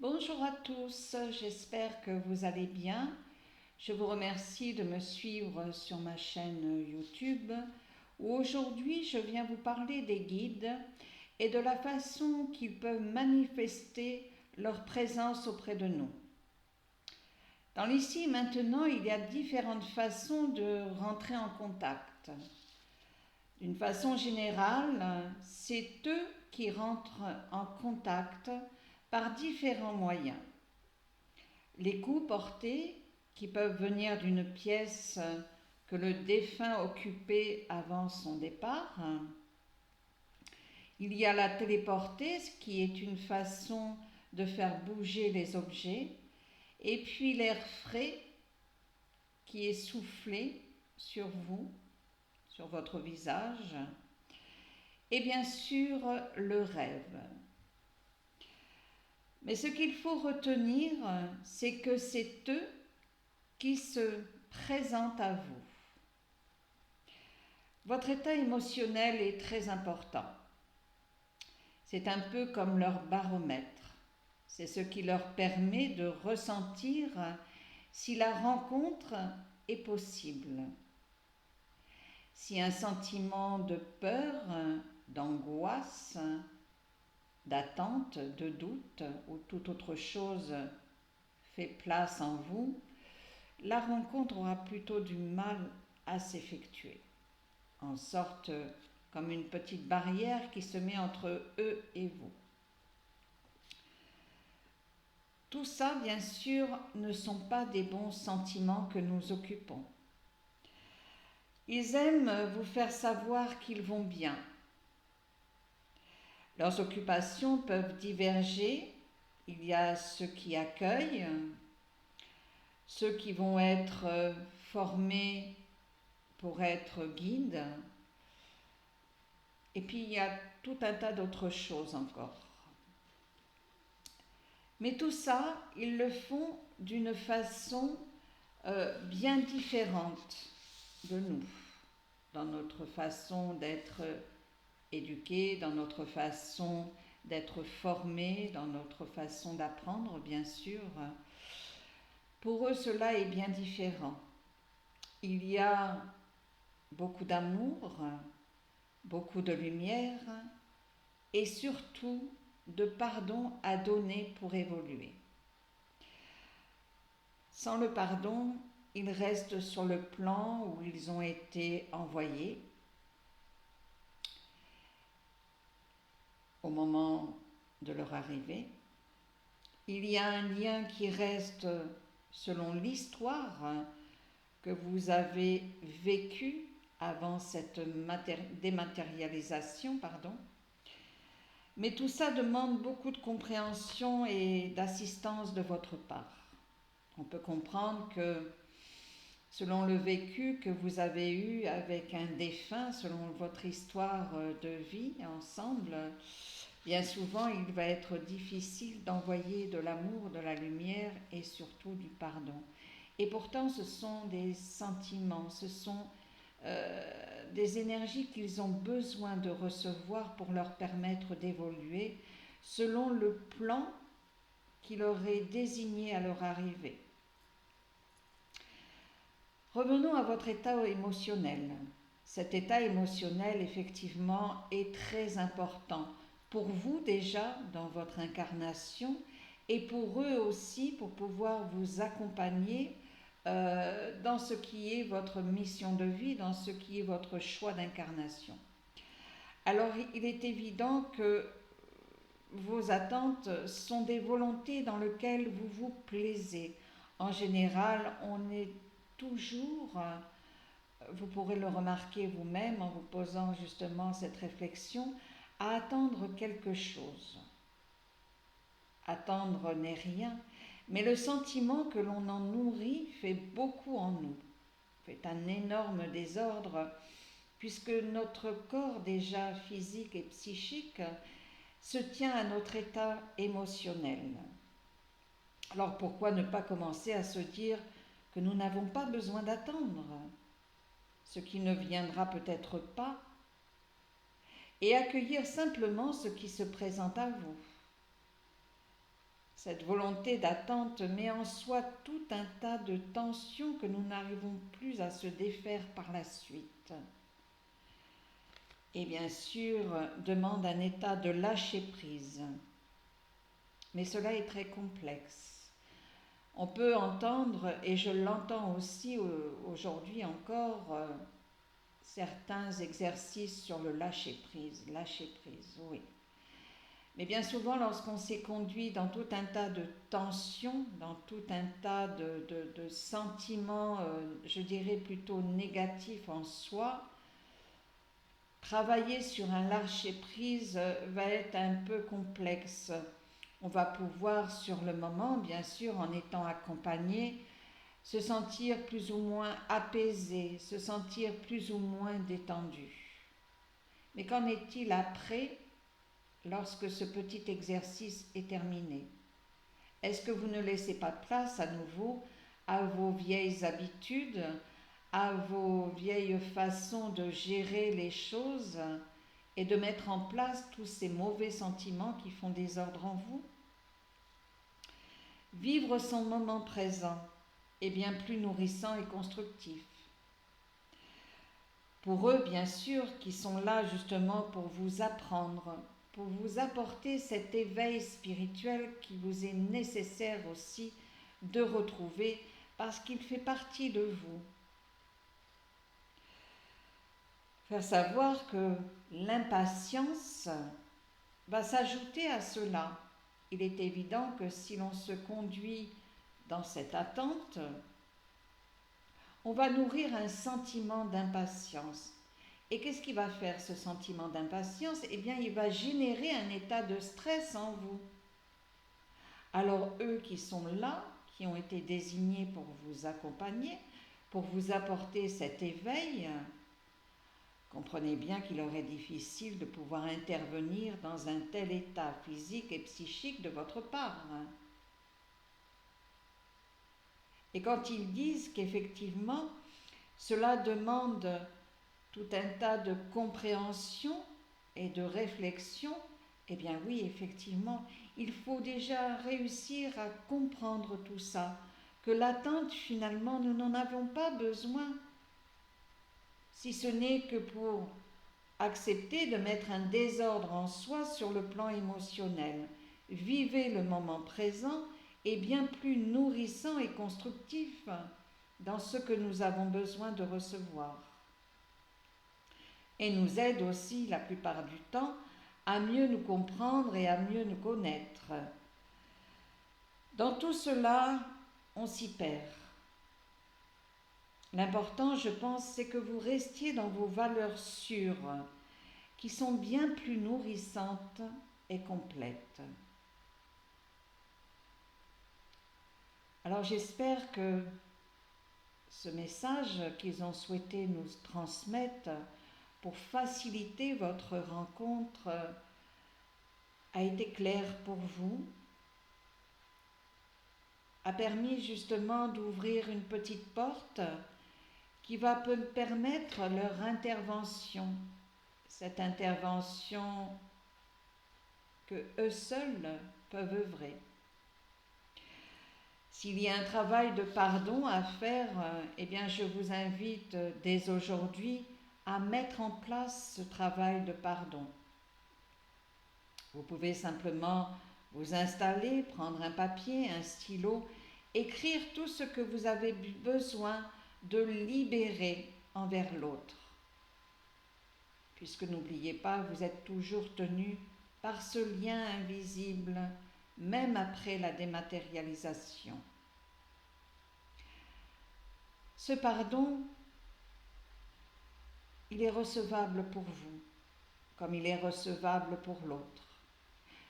Bonjour à tous, j'espère que vous allez bien. Je vous remercie de me suivre sur ma chaîne YouTube où aujourd'hui je viens vous parler des guides et de la façon qu'ils peuvent manifester leur présence auprès de nous. Dans l'ici et maintenant, il y a différentes façons de rentrer en contact. D'une façon générale, c'est eux qui rentrent en contact par différents moyens. Les coups portés, qui peuvent venir d'une pièce que le défunt occupait avant son départ. Il y a la téléportée, ce qui est une façon de faire bouger les objets. Et puis l'air frais qui est soufflé sur vous, sur votre visage. Et bien sûr, le rêve. Mais ce qu'il faut retenir, c'est que c'est eux qui se présentent à vous. Votre état émotionnel est très important. C'est un peu comme leur baromètre. C'est ce qui leur permet de ressentir si la rencontre est possible. Si un sentiment de peur, d'angoisse, d'attente, de doute ou toute autre chose fait place en vous, la rencontre aura plutôt du mal à s'effectuer, en sorte comme une petite barrière qui se met entre eux et vous. Tout ça, bien sûr, ne sont pas des bons sentiments que nous occupons. Ils aiment vous faire savoir qu'ils vont bien. Leurs occupations peuvent diverger. Il y a ceux qui accueillent, ceux qui vont être formés pour être guides, et puis il y a tout un tas d'autres choses encore. Mais tout ça, ils le font d'une façon bien différente de nous, dans notre façon d'être éduqués, dans notre façon d'être formés, dans notre façon d'apprendre, bien sûr. Pour eux, cela est bien différent. Il y a beaucoup d'amour, beaucoup de lumière et surtout de pardon à donner pour évoluer. Sans le pardon, ils restent sur le plan où ils ont été envoyés au moment de leur arrivée. Il y a un lien qui reste selon l'histoire que vous avez vécue avant cette dématérialisation, Mais tout ça demande beaucoup de compréhension et d'assistance de votre part. On peut comprendre que selon le vécu que vous avez eu avec un défunt, selon votre histoire de vie ensemble, bien souvent il va être difficile d'envoyer de l'amour, de la lumière et surtout du pardon. Et pourtant ce sont des sentiments, ce sont des énergies qu'ils ont besoin de recevoir pour leur permettre d'évoluer selon le plan qui leur est désigné à leur arrivée. Revenons à votre état émotionnel. Cet état émotionnel, effectivement, est très important pour vous déjà dans votre incarnation et pour eux aussi pour pouvoir vous accompagner dans ce qui est votre mission de vie, dans ce qui est votre choix d'incarnation. Alors il est évident que vos attentes sont des volontés dans lesquelles vous vous plaisez. En général, on est toujours, vous pourrez le remarquer vous-même en vous posant justement cette réflexion, à attendre quelque chose. Attendre n'est rien, mais le sentiment que l'on en nourrit fait beaucoup en nous, fait un énorme désordre, puisque notre corps déjà physique et psychique se tient à notre état émotionnel. Alors pourquoi ne pas commencer à se dire que nous n'avons pas besoin d'attendre ce qui ne viendra peut-être pas et accueillir simplement ce qui se présente à vous. cette volonté d'attente met en soi tout un tas de tensions que nous n'arrivons plus à se défaire par la suite. Et bien sûr, demande un état de lâcher-prise. Mais cela est très complexe. On peut entendre, et je l'entends aussi aujourd'hui encore, certains exercices sur le lâcher-prise, oui. Mais bien souvent, lorsqu'on s'est conduit dans tout un tas de tensions, dans tout un tas de sentiments, je dirais plutôt négatifs en soi, travailler sur un lâcher-prise va être un peu complexe. On va pouvoir, sur le moment, bien sûr, en étant accompagné, se sentir plus ou moins apaisé, se sentir plus ou moins détendu. Mais qu'en est-il après, lorsque ce petit exercice est terminé? Est-ce que vous ne laissez pas place à nouveau à vos vieilles habitudes, à vos vieilles façons de gérer les choses et de mettre en place tous ces mauvais sentiments qui font désordre en vous? Vivre son moment présent est bien plus nourrissant et constructif. Pour eux, bien sûr, qui sont là justement pour vous apprendre, pour vous apporter cet éveil spirituel qui vous est nécessaire aussi de retrouver parce qu'il fait partie de vous. Faire savoir que l'impatience va s'ajouter à cela. Il est évident que si l'on se conduit dans cette attente, on va nourrir un sentiment d'impatience. Et qu'est-ce qui va faire ce sentiment d'impatience? Eh bien, il va générer un état de stress en vous. Alors, eux qui sont là, qui ont été désignés pour vous accompagner, pour vous apporter cet éveil, comprenez bien qu'il leur est difficile de pouvoir intervenir dans un tel état physique et psychique de votre part. Et quand ils disent qu'effectivement, cela demande tout un tas de compréhension et de réflexion, eh bien oui, effectivement, il faut déjà réussir à comprendre tout ça, que l'attente, finalement, nous n'en avons pas besoin, si ce n'est que pour accepter de mettre un désordre en soi sur le plan émotionnel. Vivez le moment présent est bien plus nourrissant et constructif dans ce que nous avons besoin de recevoir. Et nous aide aussi, la plupart du temps, à mieux nous comprendre et à mieux nous connaître. Dans tout cela, on s'y perd. L'important, je pense, c'est que vous restiez dans vos valeurs sûres, qui sont bien plus nourrissantes et complètes. Alors j'espère que ce message qu'ils ont souhaité nous transmettre pour faciliter votre rencontre a été clair pour vous, a permis justement d'ouvrir une petite porte qui va permettre leur intervention, cette intervention que eux seuls peuvent œuvrer. S'il y a un travail de pardon à faire, eh bien je vous invite dès aujourd'hui à mettre en place ce travail de pardon. Vous pouvez simplement vous installer, prendre un papier, un stylo, écrire tout ce que vous avez besoin de libérer envers l'autre. Puisque n'oubliez pas, vous êtes toujours tenu par ce lien invisible, même après la dématérialisation. Ce pardon, il est recevable pour vous, comme il est recevable pour l'autre.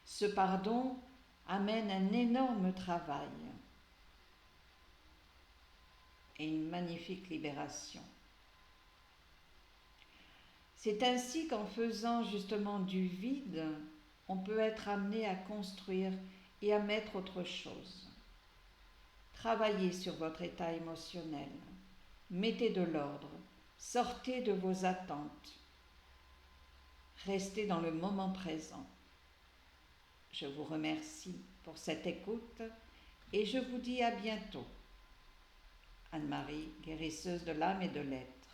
Ce pardon amène un énorme travail et une magnifique libération. C'est ainsi qu'en faisant justement du vide, on peut être amené à construire et à mettre autre chose. Travaillez sur votre état émotionnel, mettez de l'ordre, sortez de vos attentes, restez dans le moment présent. Je vous remercie pour cette écoute et je vous dis à bientôt. Anne-Marie, guérisseuse de l'âme et de l'être.